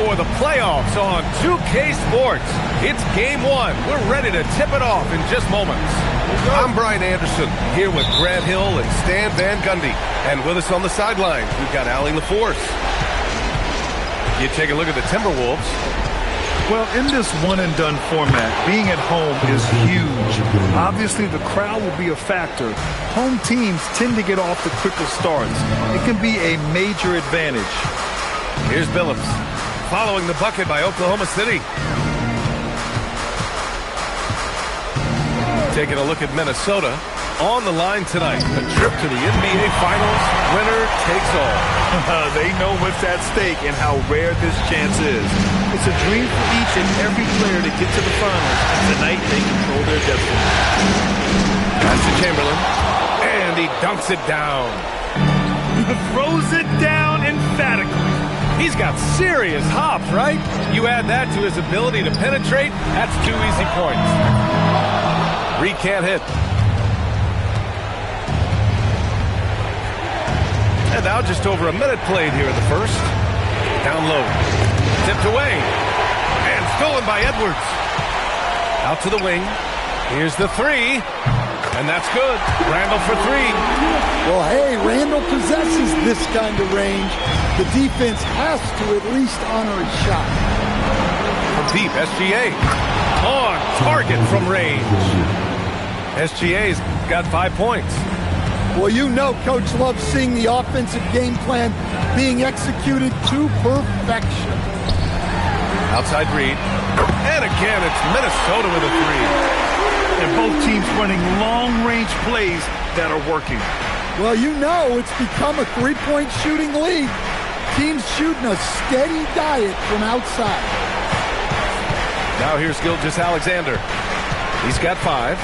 for the playoffs on 2K Sports. It's game one. We're ready to tip it off in just moments. I'm Brian Anderson, here with Grant Hill and Stan Van Gundy. And with us on the sidelines, we've got Allie LaForce. You take a look at the Timberwolves. Well, in this one-and-done format, being at home is huge. Obviously, the crowd will be a factor. Home teams tend to get off the quicker starts. It can be a major advantage. Here's Billups, following the bucket by Oklahoma City. Taking a look at Minnesota. On the line tonight, a trip to the NBA Finals, winner takes all. They know what's at stake and how rare this chance is. It's a dream for each and every player to get to the finals, and tonight they control their destiny. Pass to Chamberlain, and he dunks it down. Throws it down emphatically. He's got serious hops, right? You add that to his ability to penetrate, that's 2 easy points. Reed can't hit. And now just over a minute played here in the first. Down low. Tipped away. And stolen by Edwards. Out to the wing. Here's the three. And that's good. Randall for three. Well, hey, Randall possesses this kind of range. The defense has to at least honor his shot. From deep, SGA. On target from range. SGA's got 5 points. Well, you know Coach loves seeing the offensive game plan being executed to perfection. Outside Reed. And again, it's Minnesota with a three. And both teams running long-range plays that are working. Well, you know it's become a three-point shooting league. Teams shooting a steady diet from outside. Now here's Gilgeous-Alexander. He's got 5.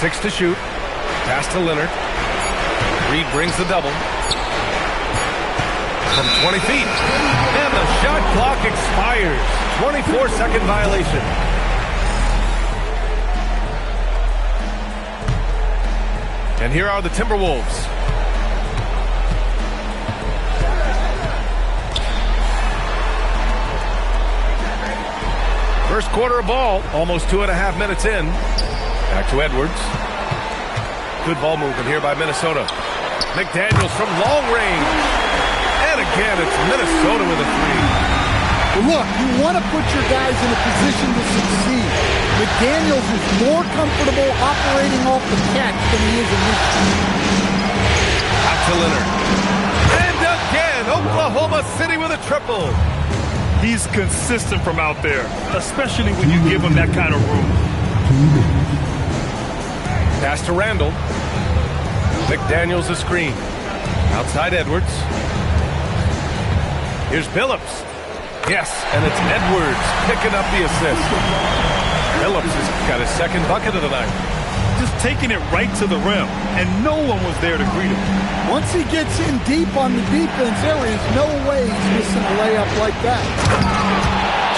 6 to shoot. Pass to Leonard. Reed brings the double. From 20 feet. And the shot clock expires. 24-second violation. And here are the Timberwolves. First quarter of ball, almost 2.5 minutes in. Back to Edwards. Good ball movement here by Minnesota. McDaniels from long range. And again, it's Minnesota with a three. Well, look, you want to put your guys in a position to succeed. McDaniels is more comfortable operating off the catch than he is in this team. Out to Leonard. And again, Oklahoma City with a triple. He's consistent from out there, especially when you give him that kind of room. Pass to Randall. McDaniels a screen. Outside Edwards. Here's Billups. Yes, and it's Edwards picking up the assist. Billups has got his second bucket of the night. Just taking it right to the rim, and no one was there to greet him. Once he gets in deep on the defense, there is no way he's missing a layup like that.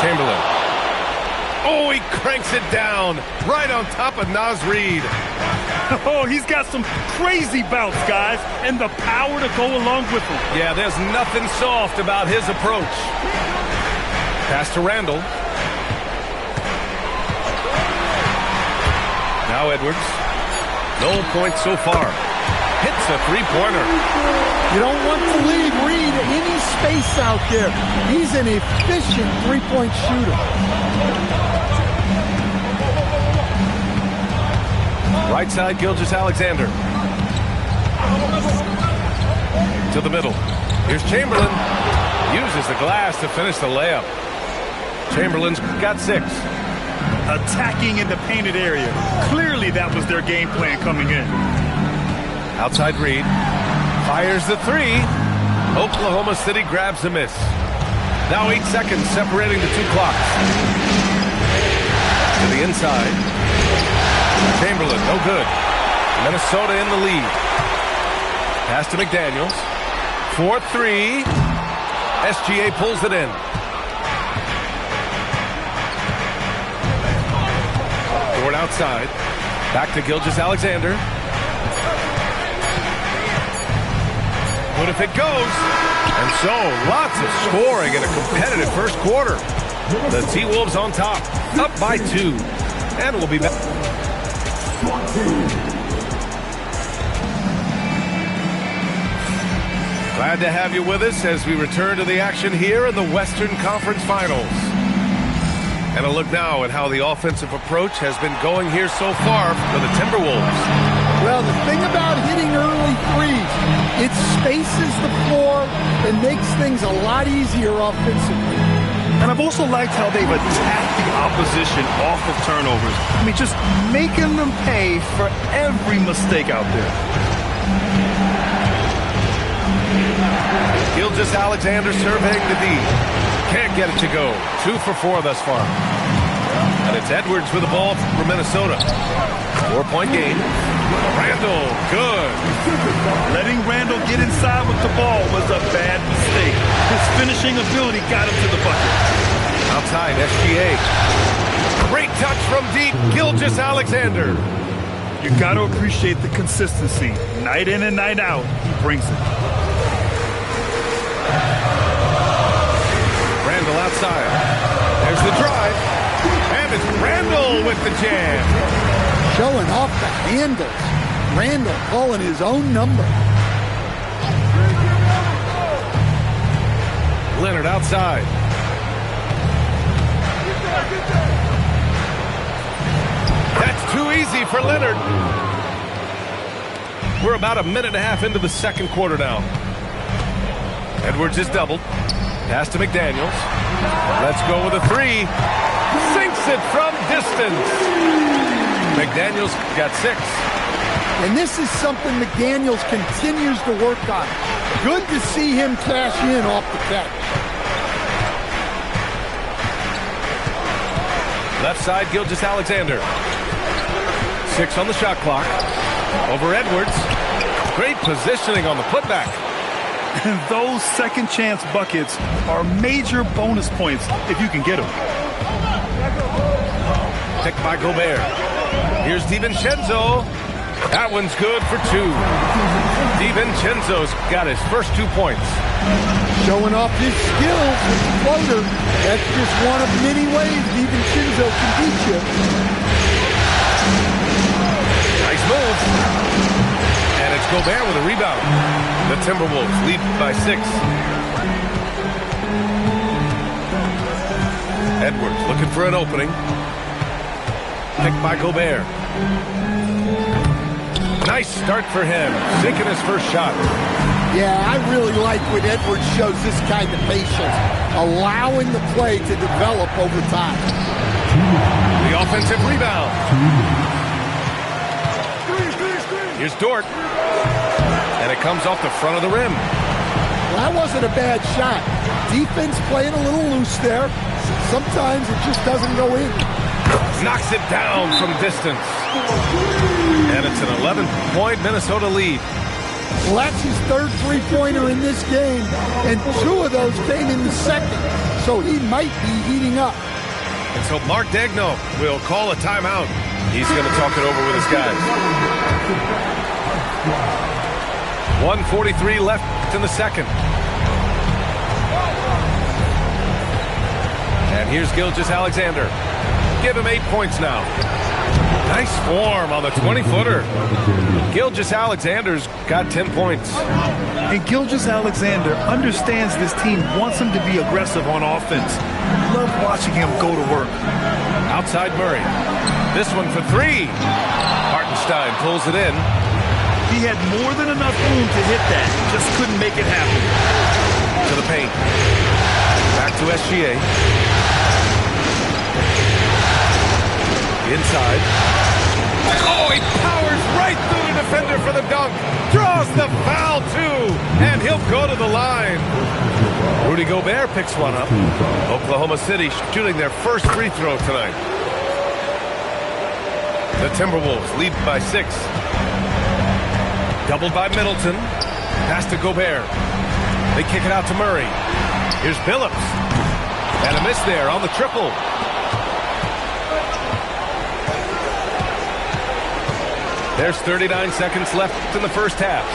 Chamberlain. Oh, he cranks it down right on top of Naz Reid. Oh, he's got some crazy bounce, guys, and the power to go along with him. Yeah, there's nothing soft about his approach. Pass to Randall. Now Edwards. No points so far. Hits a three-pointer. You don't want to leave Reed any space out there. He's an efficient three-point shooter. Right side, Gilgeous-Alexander. To the middle. Here's Chamberlain. Uses the glass to finish the layup. Chamberlain's got 6. Attacking in the painted area. Clearly that was their game plan coming in. Outside Reed. Fires the three. Oklahoma City grabs a miss. Now 8 seconds separating the two clocks. To the inside. Chamberlain, no good. Minnesota in the lead. Pass to McDaniels. 4-3. SGA pulls it in. Toward outside. Back to Gilgeous-Alexander. But if it goes, and so lots of scoring in a competitive first quarter. The T-Wolves on top, up by 2. And we'll be back. Glad to have you with us as we return to the action here in the Western Conference Finals. And a look now at how the offensive approach has been going here so far for the Timberwolves. Well, the thing about hitting early threes, it spaces the floor and makes things a lot easier offensively. And I've also liked how they've attacked the opposition off of turnovers. I mean, just making them pay for every mistake out there. Gilgeous-Alexander surveying the D. Can't get it to go. 2 for 4 thus far. And it's Edwards with the ball for Minnesota. 4-point game. Randall, good. Letting Randall get inside with the ball was a bad mistake. His finishing ability got him to the bucket. Outside, SGA. Great touch from deep, Gilgeous-Alexander. You got to appreciate the consistency. Night in and night out, he brings it. Randall outside. There's the drive. And it's Randall with the jam. Showing off the handles. Randall calling his own number. Leonard outside. That's too easy for Leonard. We're about a minute and a half into the second quarter now. Edwards is doubled. Pass to McDaniels. Let's go with a 3. Sinks it from distance. McDaniels got 6. And this is something McDaniels continues to work on. Good to see him cash in off the catch. Left side, Gilgeous-Alexander. 6 on the shot clock. Over Edwards. Great positioning on the putback. And those second chance buckets are major bonus points if you can get them. Picked by Gobert. Here's DiVincenzo. That one's good for 2. DiVincenzo's got his first 2 points. Showing off his skills with the floater. That's just one of many ways DiVincenzo can beat you. Nice move. And it's Gobert with a rebound. The Timberwolves lead by 6. Edwards looking for an opening. Picked by Gobert. Nice start for him. Sinking his first shot. Yeah, I really like when Edwards shows this kind of patience, allowing the play to develop over time. The offensive rebound. Here's Dort. And it comes off the front of the rim. Well, that wasn't a bad shot. Defense playing a little loose there. Sometimes it just doesn't go in. Knocks it down from distance. And it's an 11-point Minnesota lead. Well, that's his third three-pointer in this game, and 2 of those came in the second, so he might be heating up. And so Mark Daigneault will call a timeout. He's going to talk it over with his guys. 1:43 left in the second. And here's Gilgeous-Alexander. Give him 8 points now. Nice form on the 20-footer. Gilgeous-Alexander's got 10 points. And Gilgeous-Alexander understands this team wants him to be aggressive on offense. Love watching him go to work. Outside Murray. This one for 3. Hartenstein pulls it in. He had more than enough room to hit that. Just couldn't make it happen. To the paint. Back to SGA. Inside. Oh, he powers right through the defender for the dunk. Draws the foul, too. And he'll go to the line. Rudy Gobert picks one up. Oklahoma City shooting their first free throw tonight. The Timberwolves lead by 6. Doubled by Middleton. Pass to Gobert. They kick it out to Murray. Here's Billups. And a miss there on the triple. There's 39 seconds left in the first half.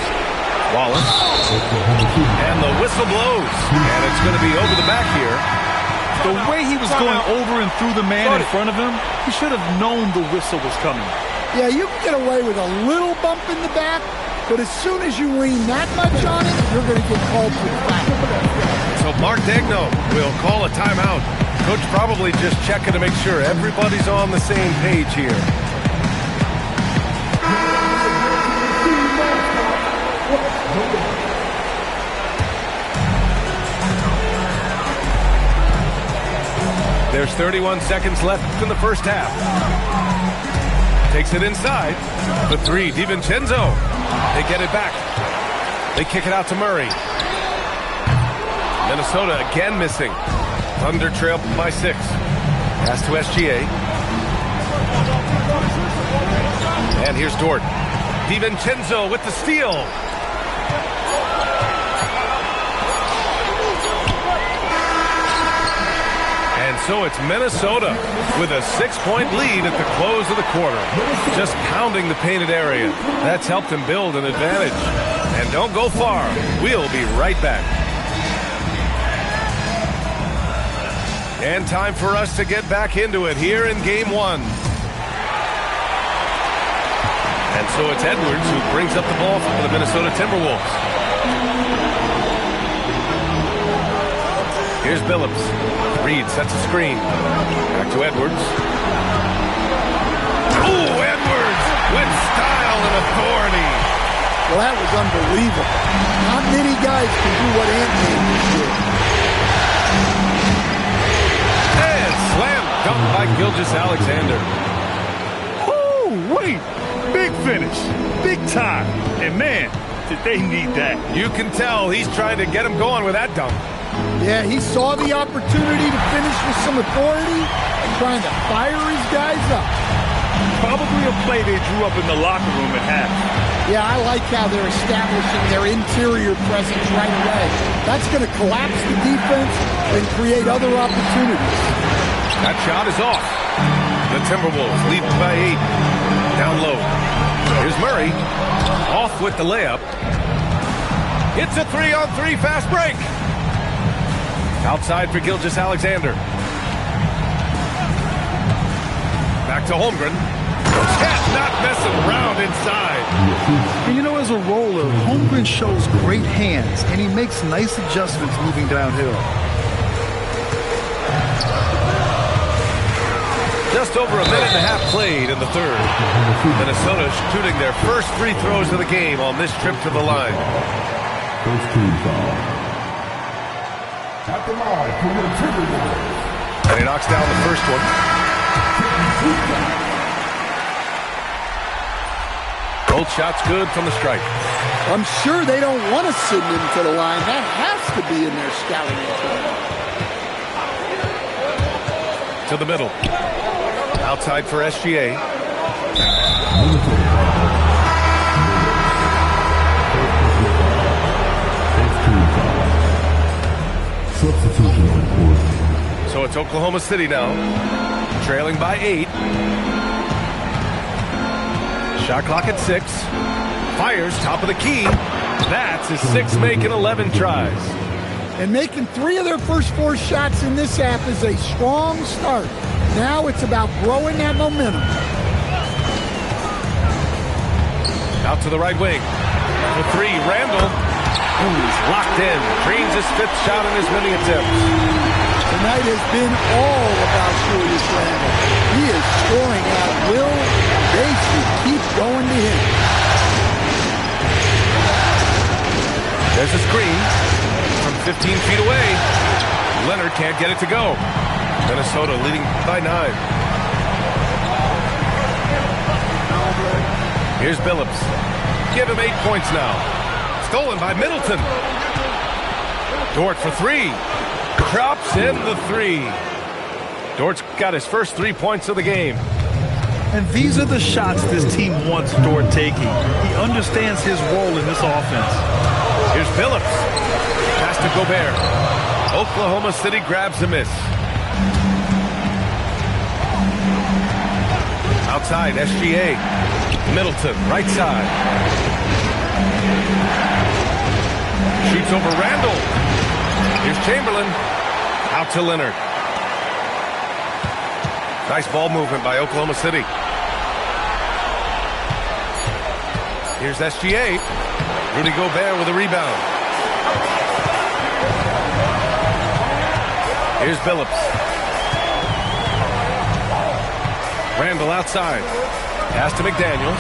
Wallace. And the whistle blows. And it's going to be over the back here. The way he was going over and through the man in front of him, he should have known the whistle was coming. Yeah, you can get away with a little bump in the back, but as soon as you lean that much on it, you're going to get called for flag. So Mark Daigneault will call a timeout. Coach probably just checking to make sure everybody's on the same page here. There's 31 seconds left in the first half. Takes it inside. The three, DiVincenzo. They get it back. They kick it out to Murray. Minnesota again missing. Thunder trail by 6. Pass to SGA. And here's Dort. DiVincenzo with the steal. And so it's Minnesota with a 6-point lead at the close of the quarter. Just pounding the painted area. That's helped them build an advantage. And don't go far. We'll be right back. And time for us to get back into it here in Game 1. And so it's Edwards who brings up the ball for the Minnesota Timberwolves. Here's Billups. Reed sets a screen. Back to Edwards. Oh, Edwards with style and authority. Well, that was unbelievable. Not many guys can do what Anthony did. And slam dunk by Gilgeous-Alexander. Oh, wait. Big finish. Big time. And man, did they need that. You can tell he's trying to get him going with that dunk. Yeah, he saw the opportunity to finish with some authority and trying to fire his guys up. Probably a play they drew up in the locker room at half. Yeah, I like how they're establishing their interior presence right away. That's going to collapse the defense and create other opportunities. That shot is off. The Timberwolves lead by 8. Down low. Here's Murray. Off with the layup. It's a 3-on-3 fast break. Outside for Gilgeous-Alexander. Back to Holmgren. Cat not messing around inside. And you know, as a roller, Holmgren shows great hands, and he makes nice adjustments moving downhill. Just over a minute and a half played in the third. Minnesota shooting their first free throws of the game on this trip to the line. First team foul. At the line for the Timberwolves. And he knocks down the first one. Both shots good from the stripe. I'm sure they don't want to send him to the line. That has to be in their scouting report. To the middle. Outside for SGA. So it's Oklahoma City now, trailing by 8. Shot clock at 6. Fires top of the key. That's his 6th make in 11 tries. And making 3 of their first 4 shots in this half is a strong start. Now it's about growing that momentum. Out to the right wing. For 3, Randall. He's locked in. Drains his 5th shot in as many attempts. Tonight has been all about Julius Randle. He is scoring at will. They should keep going to him. There's a screen from 15 feet away. Leonard can't get it to go. Minnesota leading by 9. Here's Billups. Give him 8 points now. Stolen by Middleton. Dort for 3. Drops in the 3. Dort's got his first 3 points of the game. And these are the shots this team wants Dort taking. He understands his role in this offense. Here's Billups. Pass to Gobert. Oklahoma City grabs a miss. Outside, SGA. Middleton, right side. Shoots over Randall. Here's Chamberlain. Out to Leonard. Nice ball movement by Oklahoma City. Here's SGA. Rudy Gobert with a rebound. Here's Billups. Randall outside. Pass to McDaniels.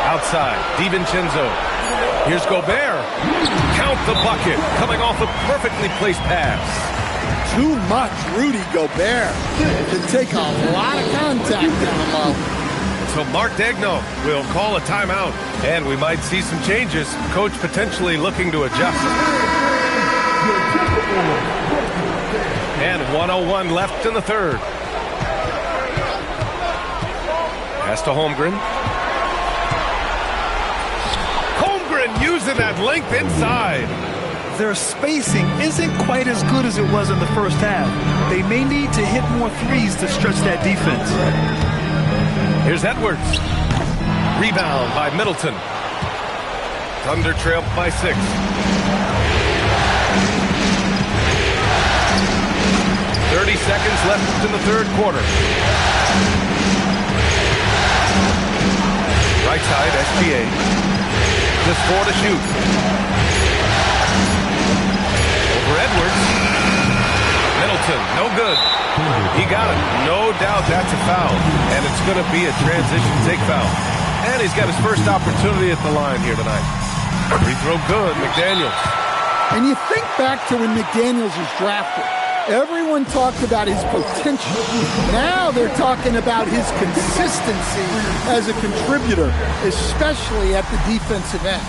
Outside, DiVincenzo. Here's Gobert. Count the bucket. Coming off a perfectly placed pass. Too much Rudy Gobert. It can take a lot of contact down low. So Mark Daigneault will call a timeout, and we might see some changes. Coach potentially looking to adjust. And 1:01 left in the third. Pass to Holmgren. Holmgren using that length inside. Their spacing isn't quite as good as it was in the first half. They may need to hit more threes to stretch that defense. Here's Edwards. Rebound by Middleton. Thunder trail by 6. Seconds left in the third quarter. Right side, SGA. Just 4 to shoot. Over Edwards. Middleton, no good. He got it. No doubt that's a foul. And it's going to be a transition take foul. And he's got his first opportunity at the line here tonight. Free throw good, McDaniels. And you think back to when McDaniels was drafted. Everyone talked about his potential. Now they're talking about his consistency as a contributor, especially at the defensive end.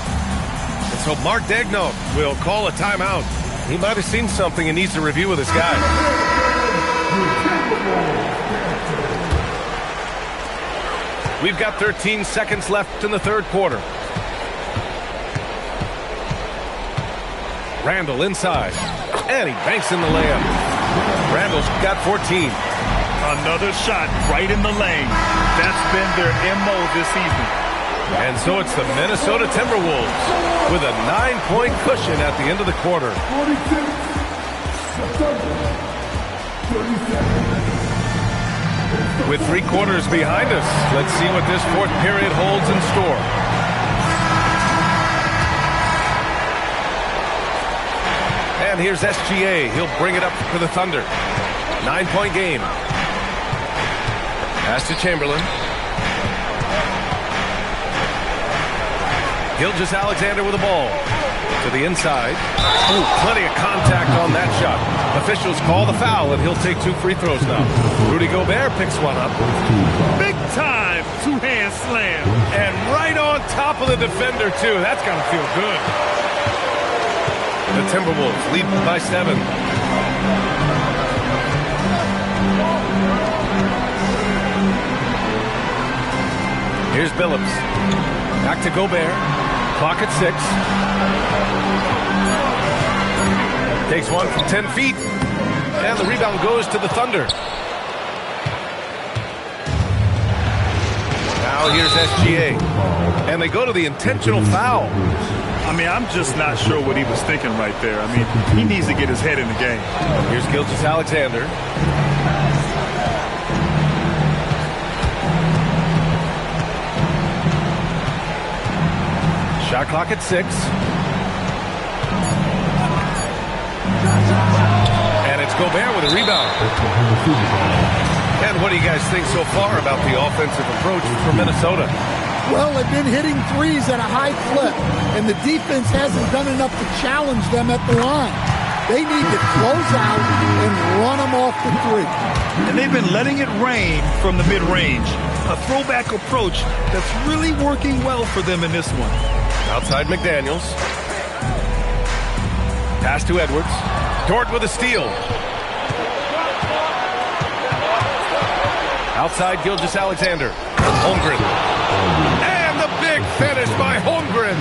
And so Mark Daigneault will call a timeout. He might have seen something and needs to review with his guys. We've got 13 seconds left in the third quarter. Randall inside. And he banks in the layup. Randall's got 14. Another shot right in the lane. That's been their MO this season. And so it's the Minnesota Timberwolves with a 9-point cushion at the end of the quarter. With 3 quarters behind us, let's see what this fourth period holds in store. And here's SGA. He'll bring it up for the Thunder. 9-point game. Pass to Chamberlain. Gilgeous-Alexander with the ball. To the inside. Ooh, plenty of contact on that shot. Officials call the foul, and he'll take 2 free throws now. Rudy Gobert picks one up. Big time two-hand slam. And right on top of the defender, too. That's got to feel good. The Timberwolves lead by 7. Here's Billups. Back to Gobert. Clock at 6. Takes one from 10 feet. And the rebound goes to the Thunder. Now here's SGA. And they go to the intentional foul. I mean, I'm just not sure what he was thinking right there. I mean, he needs to get his head in the game. Here's Gilgeous-Alexander. Shot clock at 6. And it's Gobert with a rebound. And what do you guys think so far about the offensive approach for Minnesota? Well, they've been hitting threes at a high clip, and the defense hasn't done enough to challenge them at the line. They need to close out and run them off the 3. And they've been letting it rain from the mid-range. A throwback approach that's really working well for them in this one. Outside McDaniels. Pass to Edwards. Dort with a steal. Outside Gilgeous-Alexander. Holmgren. And the big finish by Holmgren.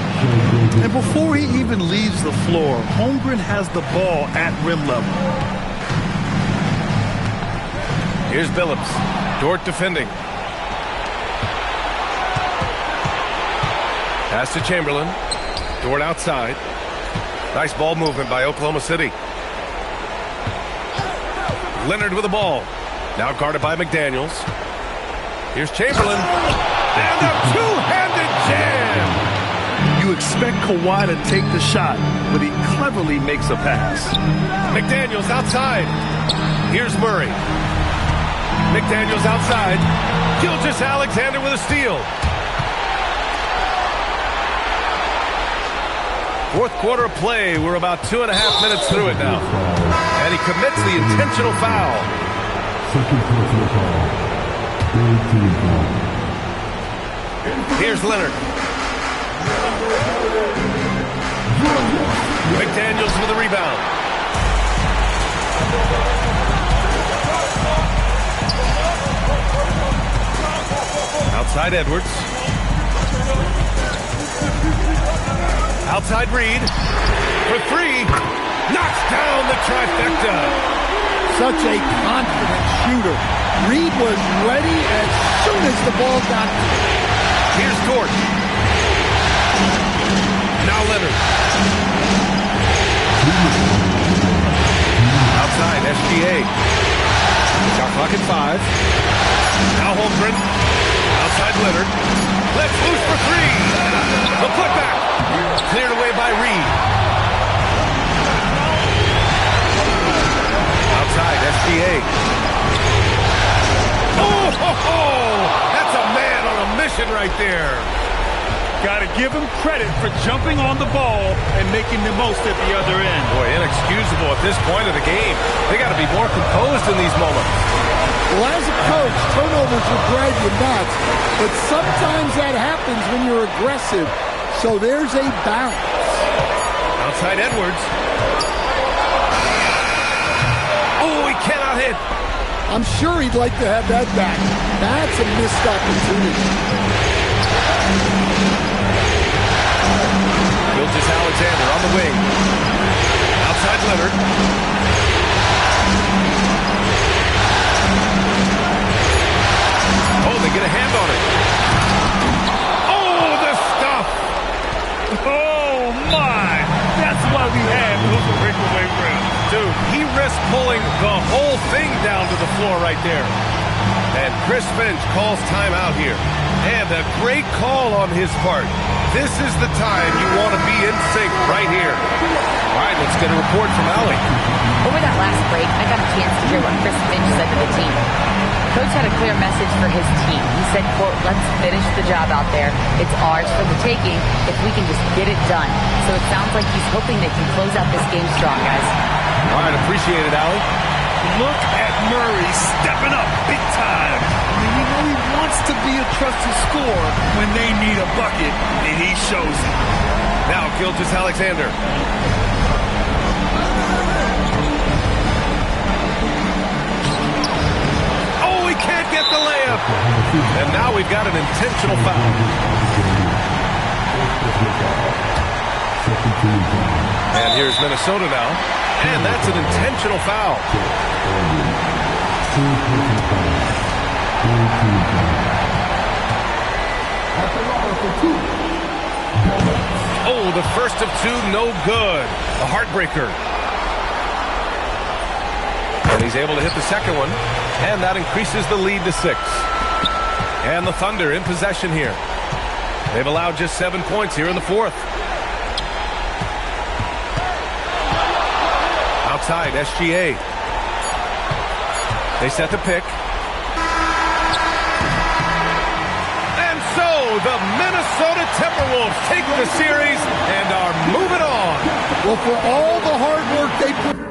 And before he even leaves the floor, Holmgren has the ball at rim level. Here's Billups. Dort defending. Pass to Chamberlain. Dort outside. Nice ball movement by Oklahoma City. Leonard with the ball. Now guarded by McDaniels. Here's Chamberlain. And a two-handed jam! You expect Kawhi to take the shot, but he cleverly makes a pass. McDaniels outside. Here's Murray. McDaniels outside. Gilgeous-Alexander with a steal. Fourth quarter of play. We're about 2.5 minutes through it now. And he commits the intentional foul. Second personal foul. Third team foul. Here's Leonard. McDaniels with the rebound. Outside Edwards. Outside Reed. For three. Knocks down the trifecta. Such a confident shooter. Reed was ready as soon as the ball got to him. Here's Dort. Now Leonard. Outside SGA. Shot clock at 5. Now Holmgren. Outside Leonard. Let's loose for three. The putback. Cleared away by Reed. Outside SGA. Oh, ho, ho. That's a man on a mission right there. Got to give him credit for jumping on the ball and making the most at the other end. Boy, inexcusable at this point of the game. They got to be more composed in these moments. Well, as a coach, turnovers will drive you nuts, but sometimes that happens when you're aggressive. So there's a balance. Outside Edwards. Oh, he cannot hit. I'm sure he'd like to have that back. That's a missed opportunity. Gilgeous-Alexander on the wing. Outside Leonard. Oh, they get a hand on it. Oh, the stuff. Oh, my. That's why we have those breakaway rims. Dude, he risked pulling the whole thing down to the floor right there. And Chris Finch calls timeout here. And a great call on his part. This is the time you want to be in sync right here. All right, let's get a report from Allie. Over that last break, I got a chance to hear what Chris Finch said to the team. Coach had a clear message for his team. He said, quote, let's finish the job out there. It's ours for the taking if we can just get it done. So it sounds like he's hoping they can close out this game strong, guys. All right, appreciate it, Allie. Look at Murray stepping up big time. I mean, you know he wants to be a trusted scorer when they need a bucket, and he shows it. Now Gilgeous-Alexander. Oh, he can't get the layup. And now we've got an intentional foul. And here's Minnesota now. And that's an intentional foul. Oh, the first of two, no good. A heartbreaker. And he's able to hit the second one. And that increases the lead to 6. And the Thunder in possession here. They've allowed just 7 points here in the fourth. Outside, SGA. They set the pick. And so the Minnesota Timberwolves take the series and are moving on. Well, for all the hard work they put